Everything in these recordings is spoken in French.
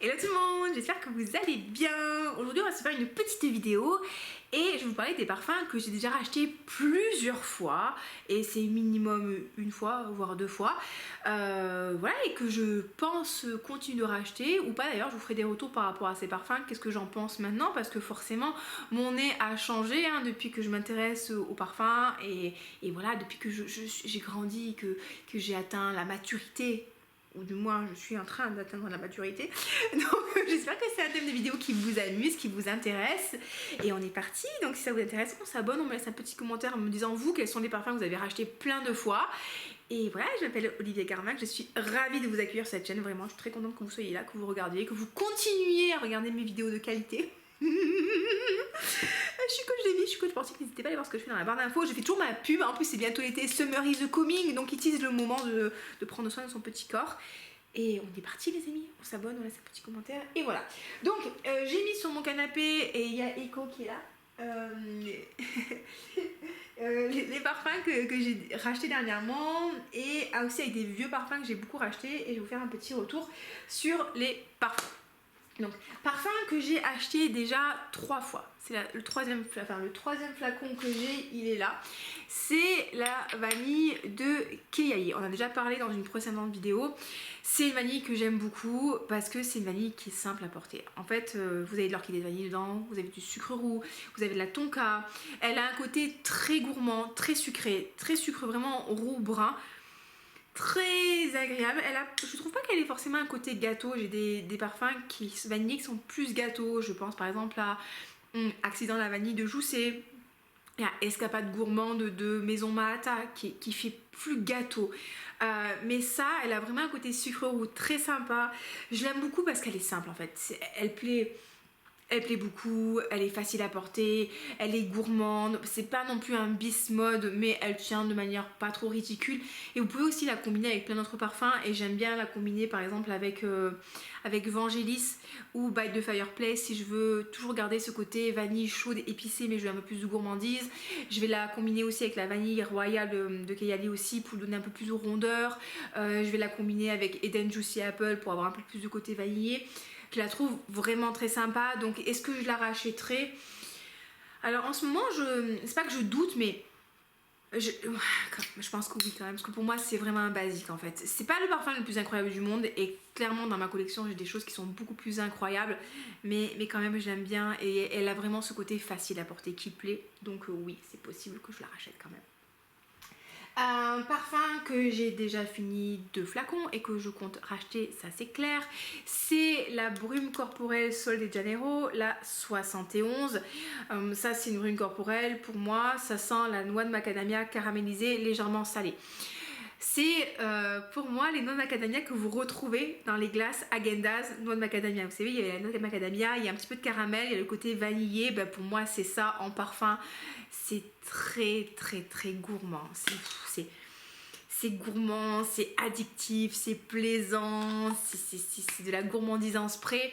Hello tout le monde, j'espère que vous allez bien. Aujourd'hui on va se faire une petite vidéo et je vais vous parler des parfums que j'ai déjà rachetés plusieurs fois et c'est minimum une fois voire deux fois, voilà, et que je pense continuer de racheter ou pas. D'ailleurs je vous ferai des retours par rapport à ces parfums, qu'est-ce que j'en pense maintenant, parce que forcément mon nez a changé depuis que je m'intéresse aux parfums et voilà, depuis que j'ai grandi, que j'ai atteint la maturité, ou du moins je suis en train d'atteindre la maturité. Donc j'espère que c'est un thème de vidéo qui vous amuse, qui vous intéresse. Et on est parti. Donc si ça vous intéresse, on s'abonne, on me laisse un petit commentaire en me disant vous quels sont les parfums que vous avez rachetés plein de fois. Et voilà, je m'appelle Olivia Carmack, je suis ravie de vous accueillir sur cette chaîne. Vraiment, je suis très contente que vous soyez là, que vous regardiez, que vous continuiez à regarder mes vidéos de qualité. Je suis coach de vie, je suis coach sportif, n'hésitez pas à aller voir ce que je fais dans la barre d'infos. Je fais toujours ma pub, en plus c'est bientôt l'été, Summer is coming, donc utilise le moment de prendre soin de son petit corps. Et on est parti les amis, on s'abonne, on laisse un petit commentaire et voilà. Donc j'ai mis sur mon canapé et il y a Echo qui est là. Les parfums que j'ai rachetés dernièrement et aussi avec des vieux parfums que j'ai beaucoup rachetés, et je vais vous faire un petit retour sur les parfums. Donc, parfum que j'ai acheté déjà 3 fois. C'est le troisième flacon que j'ai, il est là. C'est la vanille de Keiai. On a déjà parlé dans une précédente vidéo. C'est une vanille que j'aime beaucoup parce que c'est une vanille qui est simple à porter. En fait, vous avez de l'orchidée de vanille dedans, vous avez du sucre roux, vous avez de la tonka. Elle a un côté très gourmand, très sucré vraiment roux brun. Très agréable. Je trouve pas qu'elle ait forcément un côté gâteau. J'ai des parfums vanillés qui sont plus gâteaux. Je pense par exemple à Accident la vanille de Jousset. Il y a Escapade gourmande de Maison Mahata qui fait plus gâteau. Mais ça, elle a vraiment un côté sucre roux très sympa. Je l'aime beaucoup parce qu'elle est simple en fait. Elle plaît beaucoup, elle est facile à porter, elle est gourmande, c'est pas non plus un bis mode, mais elle tient de manière pas trop ridicule. Et vous pouvez aussi la combiner avec plein d'autres parfums, et j'aime bien la combiner par exemple avec Vangelis ou By the Fireplace si je veux toujours garder ce côté vanille chaude épicée, mais je veux un peu plus de gourmandise. Je vais la combiner aussi avec la vanille royale de Keiai aussi pour donner un peu plus de rondeur. Je vais la combiner avec Eden Juicy Apple pour avoir un peu plus de côté vanillé. Je la trouve vraiment très sympa. Donc est-ce que je la rachèterai? Alors en ce moment, c'est pas que je doute, mais je pense que oui quand même, parce que pour moi c'est vraiment un basique en fait. C'est pas le parfum le plus incroyable du monde, et clairement dans ma collection j'ai des choses qui sont beaucoup plus incroyables, mais quand même je l'aime bien, et elle a vraiment ce côté facile à porter qui plaît. Donc oui, c'est possible que je la rachète quand même. Un parfum que j'ai déjà fini 2 flacons et que je compte racheter, ça c'est clair, c'est la brume corporelle Sol de Janeiro, la 71. Ça c'est une brume corporelle, pour moi ça sent la noix de macadamia caramélisée légèrement salée. C'est pour moi les noix de macadamia que vous retrouvez dans les glaces Häagen-Dazs noix de macadamia. Vous savez, il y a la noix de macadamia, il y a un petit peu de caramel, il y a le côté vanillé. Ben, pour moi c'est ça en parfum. C'est très gourmand. C'est gourmand, c'est addictif, c'est plaisant, c'est de la gourmandise en spray.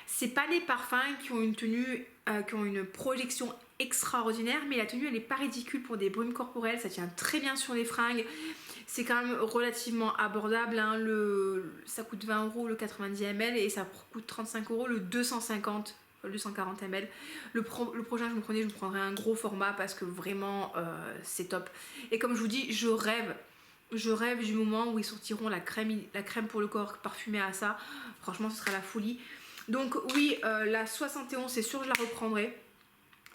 C'est pas des parfums qui ont une tenue, qui ont une projection extraordinaire, mais la tenue elle est pas ridicule pour des brumes corporelles, ça tient très bien sur les fringues. C'est quand même relativement abordable, hein. Ça coûte 20 € le 90 ml et ça coûte 35 € le 240 ml. Le prochain je me prendrai un gros format parce que vraiment c'est top. Et comme je vous dis, je rêve du moment où ils sortiront la crème pour le corps parfumée à ça. Franchement ce sera la folie. Donc oui, la 71 c'est sûr je la reprendrai.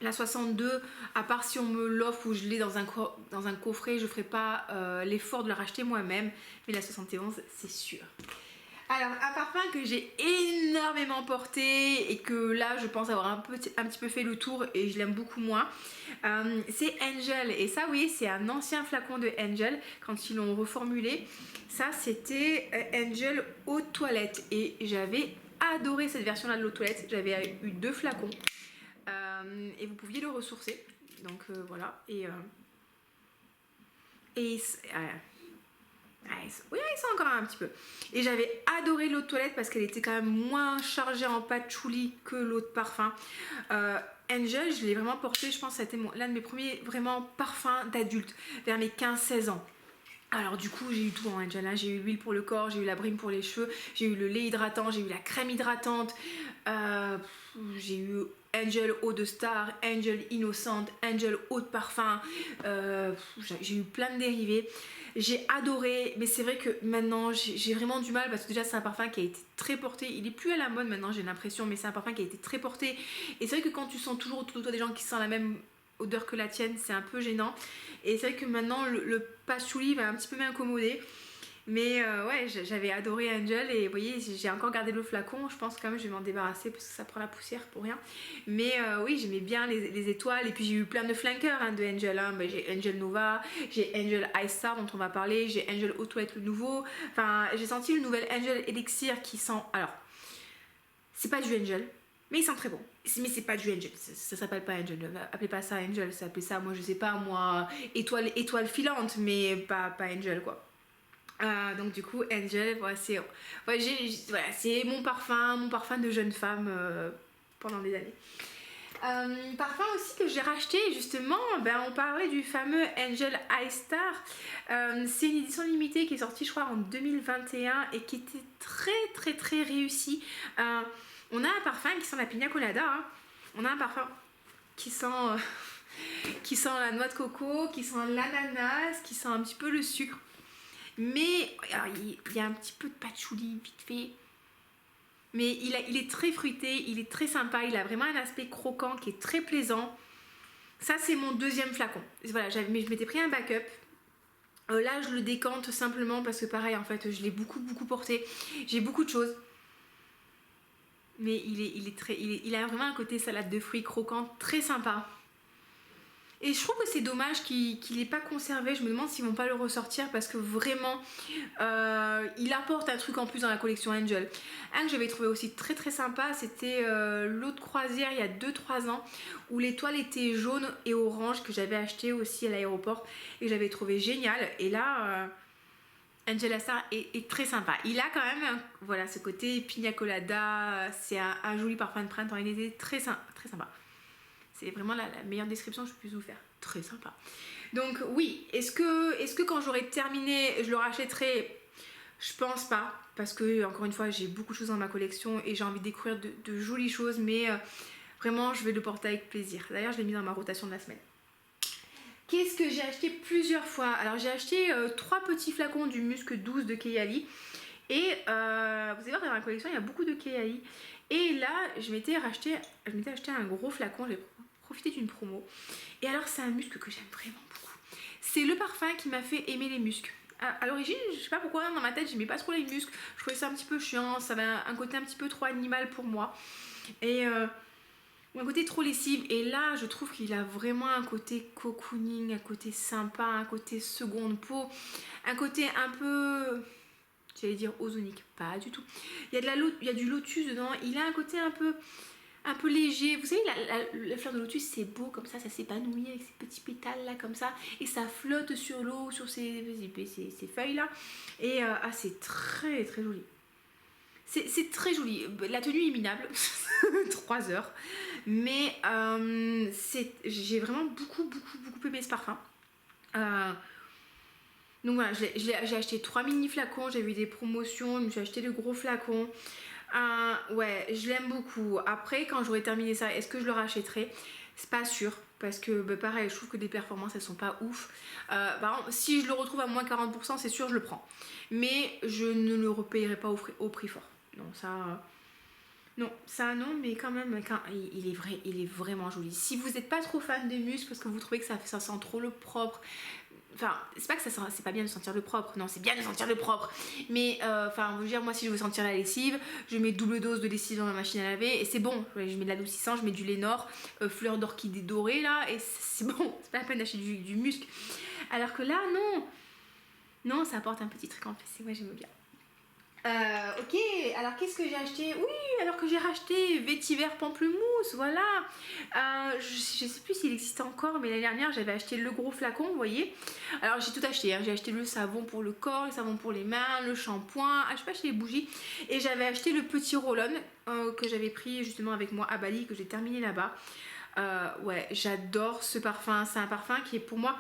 La 62, à part si on me l'offre ou je l'ai dans un coffret, je ne ferai pas l'effort de la racheter moi-même. Mais la 71, c'est sûr. Alors, un parfum que j'ai énormément porté et que là, je pense avoir un petit peu fait le tour et je l'aime beaucoup moins, c'est Angel. Et ça, oui, c'est un ancien flacon de Angel quand ils l'ont reformulé. Ça, c'était Angel eau de toilette. Et j'avais adoré cette version-là de l'eau de toilette. J'avais eu 2 flacons. Et vous pouviez le ressourcer, donc voilà, oui, il sent encore un petit peu, et j'avais adoré l'eau de toilette parce qu'elle était quand même moins chargée en patchouli que l'eau de parfum. Angel, je l'ai vraiment porté, je pense que c'était l'un de mes premiers vraiment parfums d'adulte vers mes 15-16 ans. Alors du coup j'ai eu tout en Angel, hein. J'ai eu l'huile pour le corps, j'ai eu la brime pour les cheveux, j'ai eu le lait hydratant, j'ai eu la crème hydratante, j'ai eu Angel eau de star, Angel innocente, Angel eau de parfum, j'ai eu plein de dérivés. J'ai adoré, mais c'est vrai que maintenant j'ai vraiment du mal parce que déjà c'est un parfum qui a été très porté, il est plus à la mode maintenant j'ai l'impression, mais c'est un parfum qui a été très porté et c'est vrai que quand tu sens toujours autour de toi des gens qui sentent la même odeur que la tienne, c'est un peu gênant. Et c'est vrai que maintenant le patchouli va un petit peu m'incommoder. Mais ouais, j'avais adoré Angel et vous voyez, j'ai encore gardé le flacon. Je pense quand même que je vais m'en débarrasser parce que ça prend la poussière pour rien. Mais oui, j'aimais bien les étoiles. Et puis j'ai eu plein de flankers hein, de Angel. Hein. Bah, j'ai Angel Nova, j'ai Angel Ice Star dont on va parler, j'ai Angel Eau Toilette le nouveau. Enfin, j'ai senti le nouvel Angel Elixir qui sent. Alors, c'est pas du Angel, mais il sent très bon. Mais c'est pas du Angel, ça s'appelle pas Angel. Appelez pas ça Angel, ça s'appelle ça, moi je sais pas, moi, étoile filante, mais pas Angel quoi. Donc du coup Angel voilà, c'est mon parfum de jeune femme pendant des années. Parfum aussi que j'ai racheté justement, on parlait du fameux Angel Ice Star. C'est une édition limitée qui est sortie je crois en 2021 et qui était très réussie. On a un parfum qui sent la pina colada, hein. On a un parfum qui sent qui sent la noix de coco, qui sent l'ananas, qui sent un petit peu le sucre. Mais il y a un petit peu de patchouli vite fait. Mais il est très fruité, il est très sympa, il a vraiment un aspect croquant qui est très plaisant. Ça c'est mon deuxième flacon. Voilà, mais je m'étais pris un backup. Là je le décante simplement parce que pareil en fait je l'ai beaucoup porté. J'ai beaucoup de choses. Mais il a vraiment un côté salade de fruits croquant très sympa. Et je trouve que c'est dommage qu'il n'ait pas conservé. Je me demande s'ils vont pas le ressortir parce que vraiment, il apporte un truc en plus dans la collection Angel. Un que j'avais trouvé aussi très sympa, c'était l'eau de croisière il y a 2-3 ans où l'étoile était jaune et orange que j'avais acheté aussi à l'aéroport et j'avais trouvé génial. Et là, Angel Star est très sympa. Il a quand même voilà, ce côté pina colada. C'est un joli parfum de printemps et d'été très sympa. C'est vraiment la meilleure description que je puisse vous faire. Très sympa. Donc oui, est-ce que quand j'aurai terminé, je le rachèterai? Je pense pas. Parce que, encore une fois, j'ai beaucoup de choses dans ma collection et j'ai envie de découvrir de jolies choses. Mais vraiment, je vais le porter avec plaisir. D'ailleurs, je l'ai mis dans ma rotation de la semaine. Qu'est-ce que j'ai acheté plusieurs fois? Alors, j'ai acheté 3 petits flacons du Musc 12 de Kayali. Et vous allez voir, dans ma collection, il y a beaucoup de Kayali. Et là, je m'étais acheté un gros flacon. J'ai profité d'une promo. Et alors, c'est un musc que j'aime vraiment beaucoup. C'est le parfum qui m'a fait aimer les muscs. À l'origine, je sais pas pourquoi, dans ma tête, j'aimais pas trop les muscs. Je trouvais ça un petit peu chiant. Ça avait un côté un petit peu trop animal pour moi. Et un côté trop lessive. Et là, je trouve qu'il a vraiment un côté cocooning, un côté sympa, un côté seconde peau, un côté un peu... J'allais dire ozonique, pas du tout. Il y a du lotus dedans. Il a un côté un peu léger. Vous savez, la fleur de lotus, c'est beau comme ça s'épanouit avec ses petits pétales là, comme ça. Et ça flotte sur l'eau, sur ces feuilles là. Et c'est très joli. C'est très joli. La tenue est minable, 3 heures. Mais j'ai vraiment beaucoup aimé ce parfum. Donc voilà, j'ai acheté 3 mini flacons, j'ai vu des promotions, je me suis acheté le gros flacon. Ouais, je l'aime beaucoup. Après, quand j'aurai terminé ça, est-ce que je le rachèterai? C'est pas sûr, parce que pareil, je trouve que des performances elles sont pas ouf. Par exemple, si je le retrouve à moins 40%, c'est sûr, je le prends. Mais je ne le repayerai pas au prix fort. Non, ça non, mais quand même, il est vraiment joli. Si vous n'êtes pas trop fan de muscles parce que vous trouvez que ça sent trop le propre, enfin, c'est pas que c'est pas bien de sentir le propre, non, c'est bien de sentir le propre. Mais, enfin, vous dire, moi, si je veux sentir la lessive, je mets double dose de lessive dans ma machine à laver et c'est bon. Je mets de l'adoucissant, je mets du Lénore, fleur d'orchidée dorée là, et c'est bon. C'est pas la peine d'acheter du musc. Alors que là, non, ça apporte un petit truc en plus. Ouais, j'aime bien. Ok, alors qu'est-ce que j'ai acheté? Oui, alors que j'ai racheté vétiver pamplemousse, voilà. Je sais plus s'il existe encore, mais l'année dernière j'avais acheté le gros flacon, vous voyez. Alors j'ai tout acheté, hein. J'ai acheté le savon pour le corps, le savon pour les mains, le shampoing, je sais pas, acheté les bougies. Et j'avais acheté le petit roll-on que j'avais pris justement avec moi à Bali, que j'ai terminé là-bas. Ouais, j'adore ce parfum, c'est un parfum qui est pour moi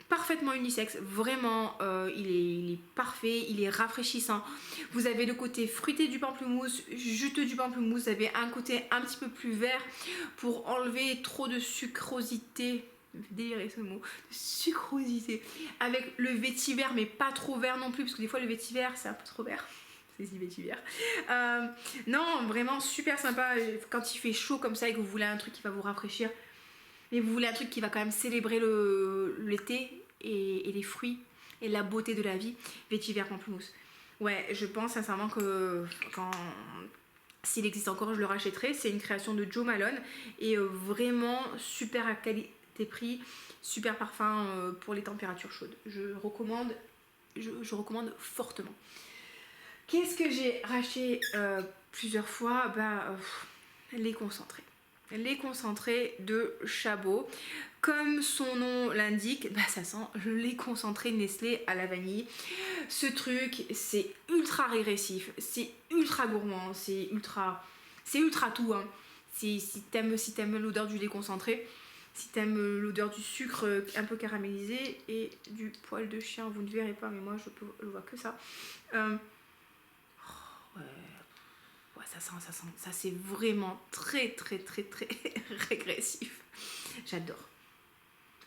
parfaitement unisexe, vraiment il est parfait, il est rafraîchissant. Vous avez le côté fruité du pamplemousse, juteux du pamplemousse, vous avez un côté un petit peu plus vert pour enlever trop de sucrosité, délirer ce mot, de sucrosité, avec le vétiver mais pas trop vert non plus, parce que des fois le vétiver c'est un peu trop vert. C'est si vétiver. Non, vraiment super sympa quand il fait chaud comme ça et que vous voulez un truc qui va vous rafraîchir. Mais vous voulez un truc qui va quand même célébrer l'été et les fruits et la beauté de la vie, vétiver pamplemousse. Ouais, je pense sincèrement que s'il existe encore, je le rachèterai. C'est une création de Jo Malone et vraiment super à qualité-prix, super parfum pour les températures chaudes. Je recommande fortement. Qu'est-ce que j'ai racheté plusieurs fois? Les concentrés. Les concentrés de Chabot. Comme son nom l'indique, ça sent les concentrés Nestlé à la vanille. Ce truc, c'est ultra régressif, c'est ultra gourmand, c'est ultra tout. Hein. Si t'aimes l'odeur du lait concentré, si t'aimes l'odeur du sucre un peu caramélisé et du poil de chien, vous ne verrez pas, mais moi je vois que ça. Ça c'est vraiment très très très très régressif. J'adore.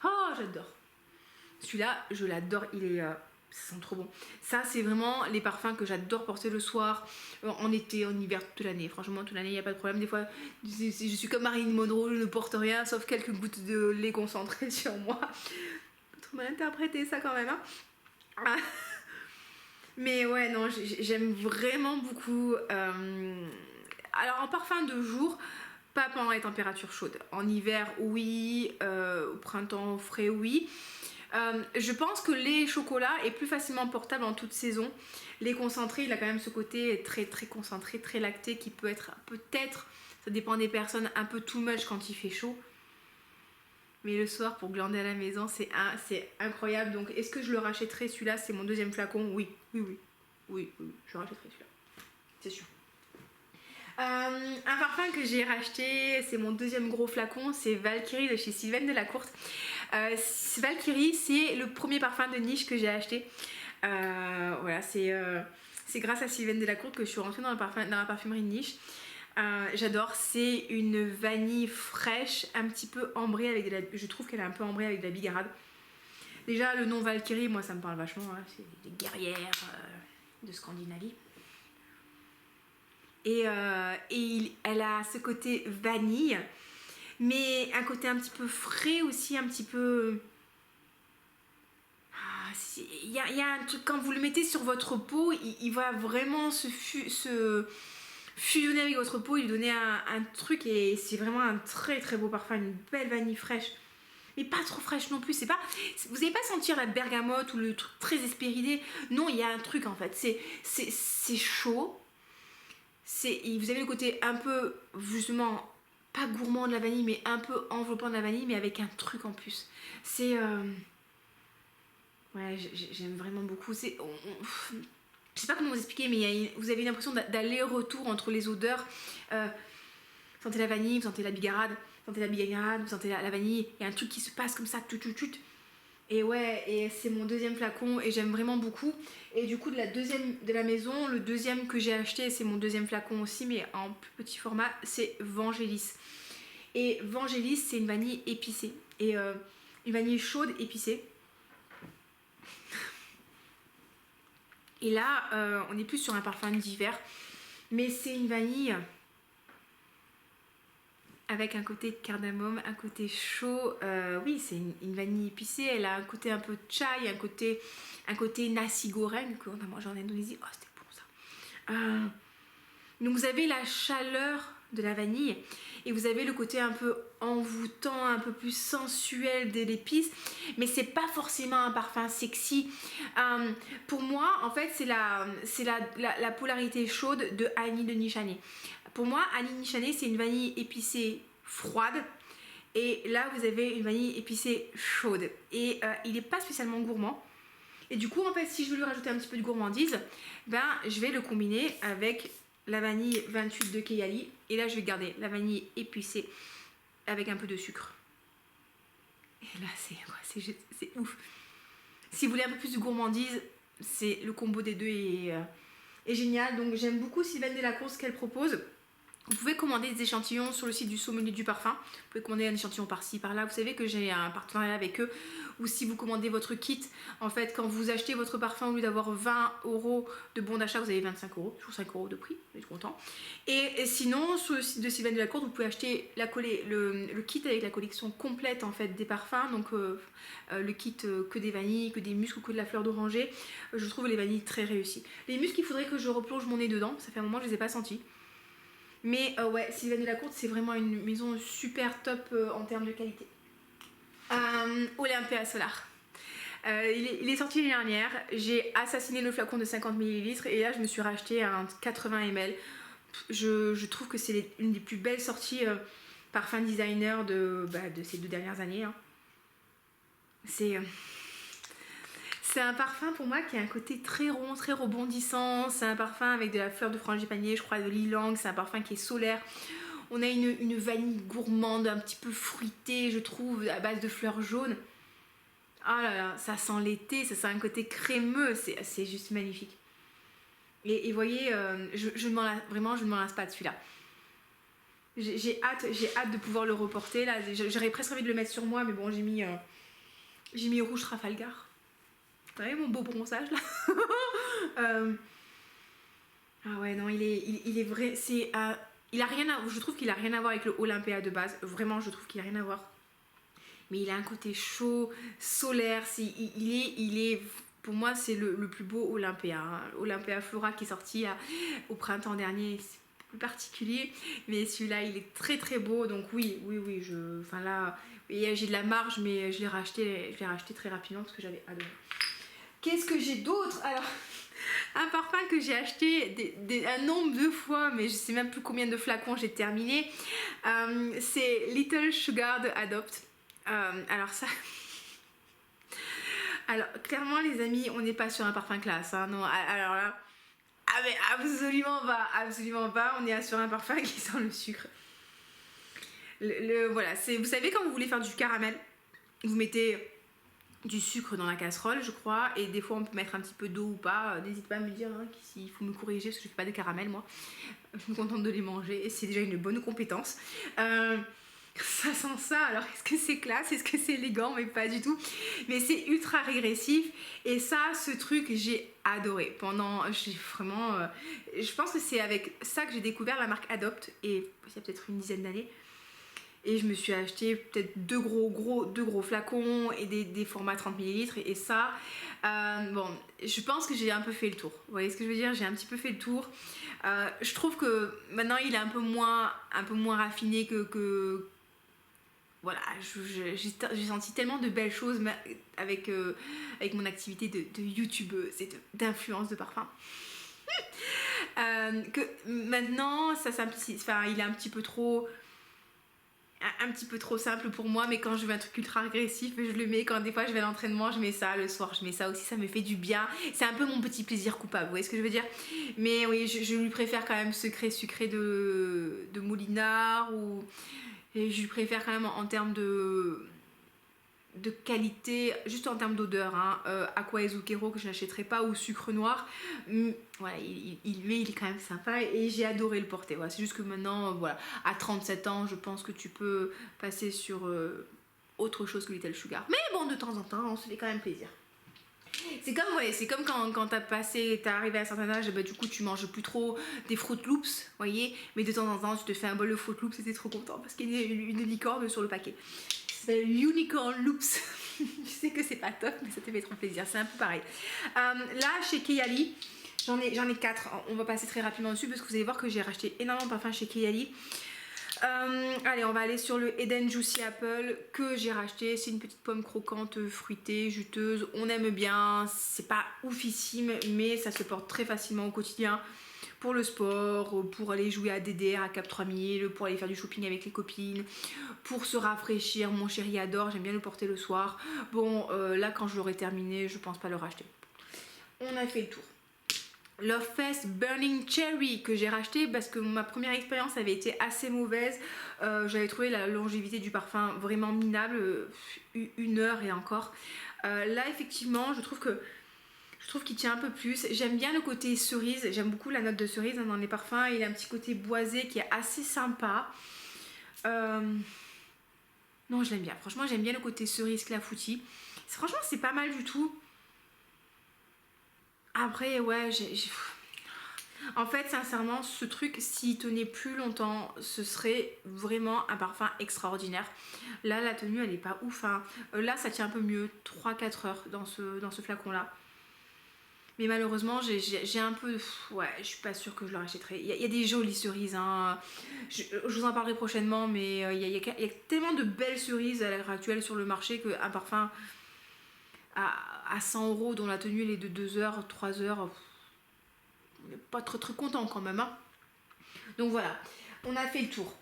Oh, j'adore. Celui-là, je l'adore, ça sent trop bon. Ça, c'est vraiment les parfums que j'adore porter le soir, en été, en hiver, toute l'année. Franchement, toute l'année, il n'y a pas de problème. Des fois, je suis comme Marilyn Monroe, je ne porte rien, sauf quelques gouttes de lait concentré sur moi. Trop mal interprété ça quand même, hein. Mais ouais, non, j'aime vraiment beaucoup. Alors, en parfum de jour, pas pendant les températures chaudes. En hiver, oui. Au printemps, frais, oui. Je pense que les chocolats est plus facilement portable en toute saison. Les concentrés, il a quand même ce côté très très concentré, très lacté qui peut être peut-être, ça dépend des personnes, un peu too much quand il fait chaud. Mais le soir pour glander à la maison, c'est incroyable. Donc est-ce que je le rachèterai celui-là? C'est mon deuxième flacon. Oui, je rachèterai celui-là. C'est sûr. Un parfum que j'ai racheté, c'est mon deuxième gros flacon, c'est Valkyrie de chez Sylvaine Delacourte. Valkyrie, c'est le premier parfum de niche que j'ai acheté. Voilà, c'est grâce à Sylvaine Delacourte que je suis rentrée dans la parfumerie de niche. J'adore, c'est une vanille fraîche, un petit peu ambrée avec je trouve qu'elle est un peu ambrée avec de la bigarade. Déjà le nom Valkyrie, moi ça me parle vachement, hein. C'est des guerrières de Scandinavie. Et elle a ce côté vanille, mais un côté un petit peu frais aussi, un petit peu... Il y a un truc, quand vous le mettez sur votre peau, il va vraiment se fusionner avec votre peau, il donner un truc, et c'est vraiment un très très beau parfum, une belle vanille fraîche. Mais pas trop fraîche non plus, vous n'allez pas sentir la bergamote ou le truc très espéridé. Non, il y a un truc en fait, c'est chaud. Vous avez le côté un peu, justement, pas gourmand de la vanille, mais un peu enveloppant de la vanille, mais avec un truc en plus. Ouais, j'aime vraiment beaucoup. Je sais pas comment vous expliquer, mais vous avez l'impression d'aller-retour entre les odeurs. Vous sentez la vanille, vous sentez la bigarade, vous sentez la vanille. Il y a un truc qui se passe comme ça, Et ouais, et c'est mon deuxième flacon et j'aime vraiment beaucoup. Et du coup, de la maison, le deuxième que j'ai acheté, c'est mon deuxième flacon aussi, mais en plus petit format, c'est Vangelis. Et Vangelis, c'est une vanille épicée. Et une vanille chaude épicée. Et là, on est plus sur un parfum d'hiver. Mais c'est une vanille avec un côté de cardamome, un côté chaud. Oui, c'est une vanille épicée. Elle a un côté un peu chai, un côté nasi goreng qu'on a mangé en Indonésie. Oh, c'était bon ça. Donc vous avez la chaleur de la vanille et vous avez le côté un peu envoûtant, un peu plus sensuel de l'épice, mais c'est pas forcément un parfum sexy. Pour moi, en fait, c'est la polarité chaude de Annie de Nishane. Pour moi, Annie Nishane, c'est une vanille épicée froide. Et là, vous avez une vanille épicée chaude. Et il n'est pas spécialement gourmand. Et du coup, en fait, si je veux lui rajouter un petit peu de gourmandise, je vais le combiner avec la vanille 28 de Keyali. Et là, je vais garder la vanille épicée avec un peu de sucre. Et là, c'est ouf. Si vous voulez un peu plus de gourmandise, c'est le combo des deux est génial. Donc j'aime beaucoup Sylvaine Delacour, ce qu'elle propose. Vous pouvez commander des échantillons sur le site du Sommelier du Parfum. Vous pouvez commander un échantillon par-ci, par-là. Vous savez que j'ai un partenariat avec eux. Ou si vous commandez votre kit, en fait, quand vous achetez votre parfum, au lieu d'avoir 20 € de bon d'achat, vous avez 25 €. Toujours 5 € de prix, je suis content. Et sinon, sur le site de Sylvaine Delacour, vous pouvez acheter le kit avec la collection complète en fait, des parfums. Donc le kit que des vanilles, que des muscs ou que de la fleur d'oranger. Je trouve les vanilles très réussies. Les muscs, il faudrait que je replonge mon nez dedans. Ça fait un moment que je ne les ai pas sentis. Mais ouais, Sylvaine Delacour, c'est vraiment une maison super top en termes de qualité. Olympia Solar. Il est sorti l'année dernière. J'ai assassiné le flacon de 50 ml et là je me suis racheté un 80 ml. Je trouve que c'est une des plus belles sorties parfum designer de ces 2 dernières années. Hein. C'est un parfum pour moi qui a un côté très rond, très rebondissant. C'est un parfum avec de la fleur de frangipanier, je crois de l'ylang. C'est un parfum qui est solaire. On a une vanille gourmande, un petit peu fruitée, je trouve, à base de fleurs jaunes. Ah là là, ça sent l'été, ça sent un côté crémeux, c'est juste magnifique. Et vous voyez, je ne m'en lasse pas de celui-là. J'ai hâte de pouvoir le reporter. Là, j'aurais presque envie de le mettre sur moi, mais bon, j'ai mis rouge Trafalgar. Vous voyez mon beau bronzage là. Ah ouais, non, il est vrai. Il a rien je trouve qu'il a rien à voir avec le Olympia de base. Vraiment, je trouve qu'il a rien à voir. Mais il a un côté chaud, solaire. Il est pour moi, c'est le plus beau Olympia. Hein. Olympia Flora qui est sorti au printemps dernier. C'est plus particulier. Mais celui-là, il est très très beau. Donc oui. Enfin là, j'ai de la marge, mais je l'ai racheté très rapidement parce que j'avais adoré. Qu'est-ce que j'ai d'autre? Alors, un parfum que j'ai acheté un nombre de fois, mais je sais même plus combien de flacons j'ai terminé. C'est Little Sugar de Adopt. Alors ça... Alors, clairement, les amis, on n'est pas sur un parfum classe. Hein, non, alors là... Ah mais absolument pas. On est sur un parfum qui sent le sucre. Voilà, vous savez quand vous voulez faire du caramel, vous mettez... du sucre dans la casserole je crois et des fois on peut mettre un petit peu d'eau ou pas, n'hésite pas à me dire hein, s'il faut me corriger parce que je fais pas de caramel moi, je me contente de les manger et c'est déjà une bonne compétence. Ça sent ça, alors est-ce que c'est classe, est-ce que c'est élégant, mais pas du tout, mais c'est ultra régressif et ça, ce truc j'ai adoré j'ai vraiment je pense que c'est avec ça que j'ai découvert la marque Adopt et il y a peut-être une dizaine d'années. Et je me suis acheté peut-être deux gros flacons et des formats 30 ml. Et ça, bon, je pense que j'ai un peu fait le tour. Vous voyez ce que je veux dire? J'ai un petit peu fait le tour. Je trouve que maintenant, il est un peu moins raffiné que voilà, j'ai senti tellement de belles choses avec mon activité de youtubeuse et d'influence de parfum. Que maintenant, ça simplifie. Enfin, il est un petit peu trop simple pour moi, mais quand je veux un truc ultra agressif, je le mets. Quand des fois je vais à l'entraînement, je mets ça. Le soir, je mets ça aussi, ça me fait du bien. C'est un peu mon petit plaisir coupable, vous voyez ce que je veux dire? Mais oui, je lui préfère quand même Secret Sucré de Moulinard, et je lui préfère quand même en termes de qualité, juste en termes d'odeur, hein, Aqua et Zucchero que je n'achèterai pas, ou Sucre Noir. Voilà, il est quand même sympa et j'ai adoré le porter. Voilà, c'est juste que maintenant, voilà, à 37 ans, je pense que tu peux passer sur autre chose que Little Sugar. Mais bon, de temps en temps, on se fait quand même plaisir. C'est comme quand t'as arrivé à un certain âge, bah, du coup tu manges plus trop des Fruit Loops, voyez, mais de temps en temps tu te fais un bol de Fruit Loops et t'es trop content parce qu'il y a une licorne sur le paquet. C'est Unicorn Loops. Je sais que c'est pas top, mais ça te fait trop plaisir, c'est un peu pareil. Là, chez Keyali, j'en ai 4, on va passer très rapidement dessus parce que vous allez voir que j'ai racheté énormément de parfums chez Keyali. Allez, on va aller sur le Eden Juicy Apple que j'ai racheté. C'est une petite pomme croquante, fruitée, juteuse. On aime bien, c'est pas oufissime, mais ça se porte très facilement au quotidien. Pour le sport, pour aller jouer à DDR, à Cap 3000, pour aller faire du shopping avec les copines, pour se rafraîchir. Mon chéri adore, j'aime bien le porter le soir. Bon, là quand je l'aurai terminé, je pense pas le racheter. On a fait le tour. Love Fest Burning Cherry que j'ai racheté parce que ma première expérience avait été assez mauvaise. J'avais trouvé la longévité du parfum vraiment minable, 1 heure et encore. Là effectivement je trouve qu'il tient un peu plus. J'aime bien le côté cerise, j'aime beaucoup la note de cerise dans les parfums. Il a un petit côté boisé qui est assez sympa. Non, je l'aime bien, franchement j'aime bien le côté cerise clafoutis. Franchement c'est pas mal du tout. Après ouais en fait sincèrement ce truc s'il tenait plus longtemps ce serait vraiment un parfum extraordinaire. Là la tenue elle est pas ouf hein. Là ça tient un peu mieux, 3-4 heures dans ce flacon là. Mais malheureusement j'ai un peu... Ouais je suis pas sûre que je le rachèterai. Il y a des jolies cerises hein. Je vous en parlerai prochainement mais il y a tellement de belles cerises à l'heure actuelle sur le marché qu'un parfum à 100 € dont la tenue elle est de 2 heures, 3 heures, on n'est pas très content quand même hein. Donc voilà, on a fait le tour.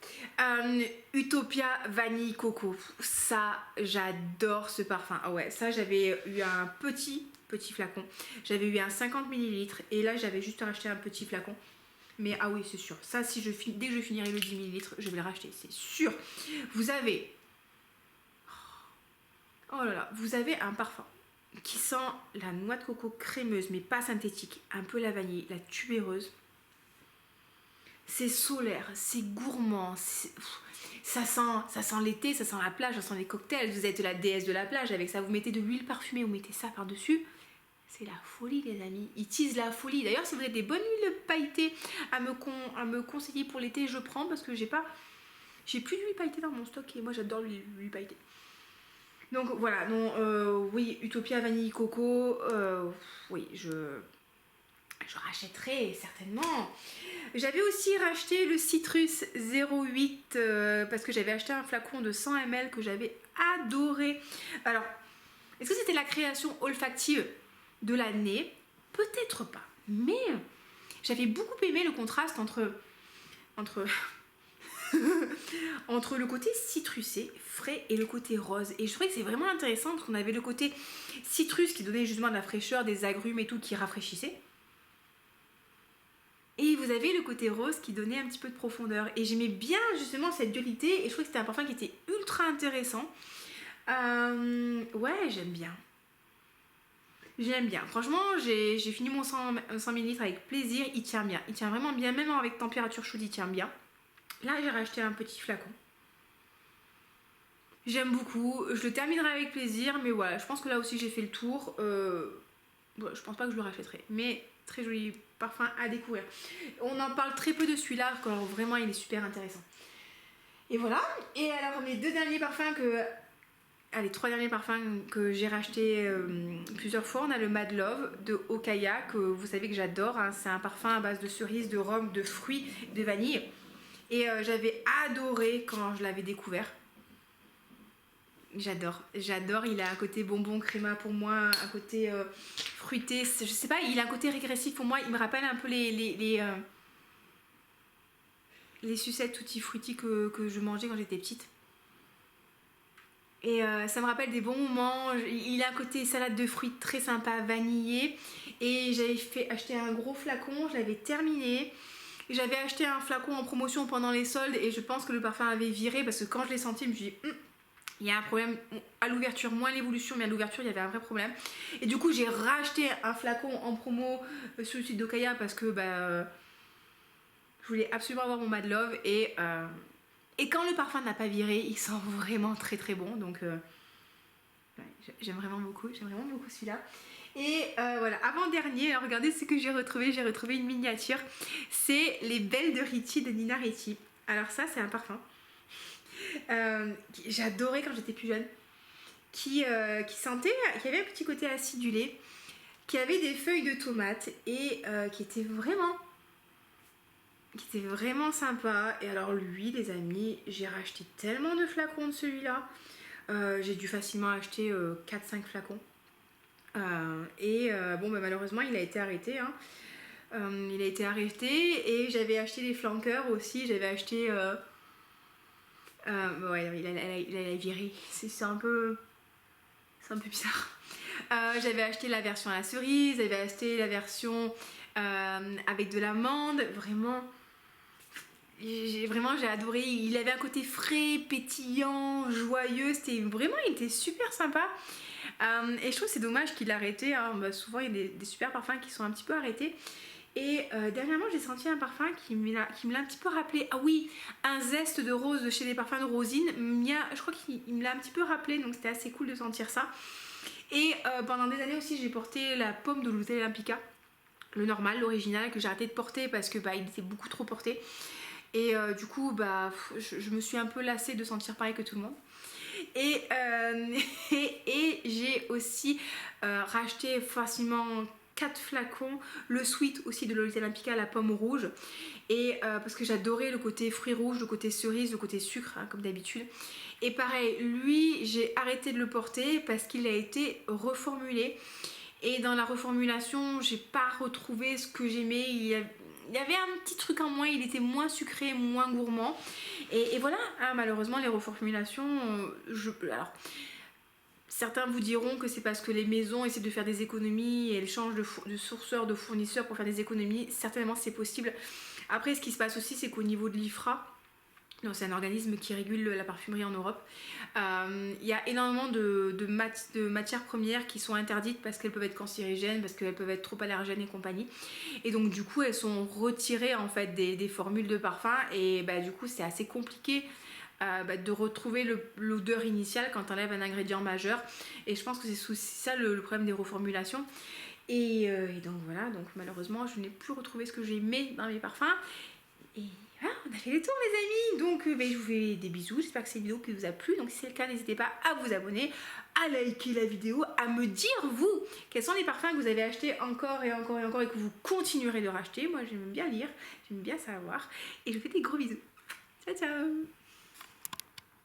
Utopia vanille coco, ça j'adore ce parfum. Ah ouais, ça j'avais eu un petit flacon, j'avais eu un 50 ml et là j'avais juste racheté un petit flacon. Mais ah oui c'est sûr, ça si dès que je finirai le 10 ml je vais le racheter, c'est sûr. Vous avez, oh là là, vous avez un parfum qui sent la noix de coco crémeuse mais pas synthétique, un peu la vanille, la tubéreuse. C'est solaire, c'est gourmand, ça sent l'été, ça sent la plage, ça sent les cocktails. Vous êtes la déesse de la plage avec ça, vous mettez de l'huile parfumée, vous mettez ça par-dessus. C'est la folie les amis, ils teasent la folie. D'ailleurs si vous avez des bonnes huiles pailletées à me conseiller pour l'été, je prends parce que j'ai plus d'huile pailletée dans mon stock et moi j'adore l'huile pailletée. Donc voilà, oui, Utopia vanille coco, oui, je rachèterai certainement. J'avais aussi racheté le Citrus 08 parce que j'avais acheté un flacon de 100 ml que j'avais adoré. Alors, est-ce que c'était la création olfactive de l'année? Peut-être pas, mais j'avais beaucoup aimé le contraste entre entre le côté citrusé, frais et le côté rose. Et je trouvais que c'est vraiment intéressant parce qu'on avait le côté citrus qui donnait justement de la fraîcheur, des agrumes et tout qui rafraîchissait. Et vous avez le côté rose qui donnait un petit peu de profondeur. Et j'aimais bien justement cette dualité et je trouvais que c'était un parfum qui était ultra intéressant. Ouais, j'aime bien. J'aime bien. Franchement, j'ai fini mon 100 ml avec plaisir. Il tient bien. Il tient vraiment bien. Même avec température chaude, il tient bien. Là, j'ai racheté un petit flacon. J'aime beaucoup. Je le terminerai avec plaisir. Mais voilà, je pense que là aussi, j'ai fait le tour. Ouais, je pense pas que je le rachèterai. Mais très joli parfum à découvrir. On en parle très peu de celui-là. Alors vraiment, il est super intéressant. Et voilà. Et alors, mes deux derniers parfums les 3 derniers parfums que j'ai rachetés plusieurs fois, on a le Mad Love de Okaya que vous savez que j'adore hein. C'est un parfum à base de cerises, de rhum, de fruits, de vanille et j'avais adoré quand je l'avais découvert. J'adore, il a un côté bonbon créma pour moi, un côté fruité, je sais pas, il a un côté régressif pour moi, il me rappelle un peu les sucettes tutti frutti que je mangeais quand j'étais petite. Et ça me rappelle des bons moments. Il a un côté salade de fruits très sympa, vanillé. Et j'avais acheté un gros flacon, je l'avais terminé. J'avais acheté un flacon en promotion pendant les soldes et je pense que le parfum avait viré parce que quand je l'ai senti, je me suis dit, il y a un problème à l'ouverture, moins l'évolution, mais à l'ouverture, il y avait un vrai problème. Et du coup, j'ai racheté un flacon en promo sur le site d'Okaya parce que je voulais absolument avoir mon Mad Love et quand le parfum n'a pas viré, il sent vraiment très très bon. Donc ouais, j'aime vraiment beaucoup celui-là. Et voilà, avant-dernier, regardez ce que j'ai retrouvé. J'ai retrouvé une miniature. C'est les Belles de Ricci de Nina Ricci. Alors ça, c'est un parfum que j'adorais quand j'étais plus jeune. Qui sentait, qui avait un petit côté acidulé, qui avait des feuilles de tomate et qui était vraiment sympa. Et alors lui les amis, j'ai racheté tellement de flacons de celui-là. J'ai dû facilement acheter 4-5 flacons. Malheureusement il a été arrêté hein. Il a été arrêté et j'avais acheté les flanqueurs aussi. J'avais acheté ouais, il a viré. C'est un peu bizarre. J'avais acheté la version à la cerise, j'avais acheté la version avec de l'amande. Vraiment, j'ai adoré. Il avait un côté frais, pétillant, joyeux. Il était super sympa. Et je trouve que c'est dommage qu'il ait arrêté. Hein. Bah, souvent, il y a des super parfums qui sont un petit peu arrêtés. Et dernièrement, j'ai senti un parfum qui me l'a un petit peu rappelé. Ah oui, un zeste de rose de chez les parfums de Rosine. Je crois qu'il me l'a un petit peu rappelé, donc c'était assez cool de sentir ça. Et pendant des années aussi, j'ai porté la pomme de l'Hôtel Olympica. Le normal, l'original, que j'ai arrêté de porter parce que il était beaucoup trop porté. Et du coup, je me suis un peu lassée de sentir pareil que tout le monde. Et, et j'ai aussi racheté facilement 4 flacons, le sweet aussi de l'Olita Olympica, la pomme rouge, et parce que j'adorais le côté fruits rouges, le côté cerise, le côté sucre, hein, comme d'habitude. Et pareil, lui, j'ai arrêté de le porter parce qu'il a été reformulé. Et dans la reformulation, j'ai pas retrouvé ce que j'aimais. Il y avait un petit truc en moins, il était moins sucré, moins gourmand. Et voilà, hein, malheureusement, les reformulations, alors, certains vous diront que c'est parce que les maisons essaient de faire des économies et elles changent de sourceur, de fournisseur pour faire des économies. Certainement, c'est possible. Après, ce qui se passe aussi, c'est qu'au niveau de l'IFRA, c'est un organisme qui régule la parfumerie en Europe, il y a énormément de matières premières qui sont interdites parce qu'elles peuvent être cancérigènes, parce qu'elles peuvent être trop allergènes et compagnie. Et donc du coup, elles sont retirées en fait des formules de parfum et du coup, c'est assez compliqué de retrouver l'odeur initiale quand on enlève un ingrédient majeur. Et je pense que c'est ça le problème des reformulations. Et donc voilà, donc malheureusement, je n'ai plus retrouvé ce que j'aimais dans mes parfums. Et voilà, on a fait le tour les amis. Donc je vous fais des bisous, j'espère que cette vidéo vous a plu. Donc si c'est le cas, n'hésitez pas à vous abonner, à liker la vidéo, à me dire vous quels sont les parfums que vous avez achetés encore et encore et encore et que vous continuerez de racheter. Moi j'aime bien lire, j'aime bien savoir. Et je vous fais des gros bisous. Ciao ciao.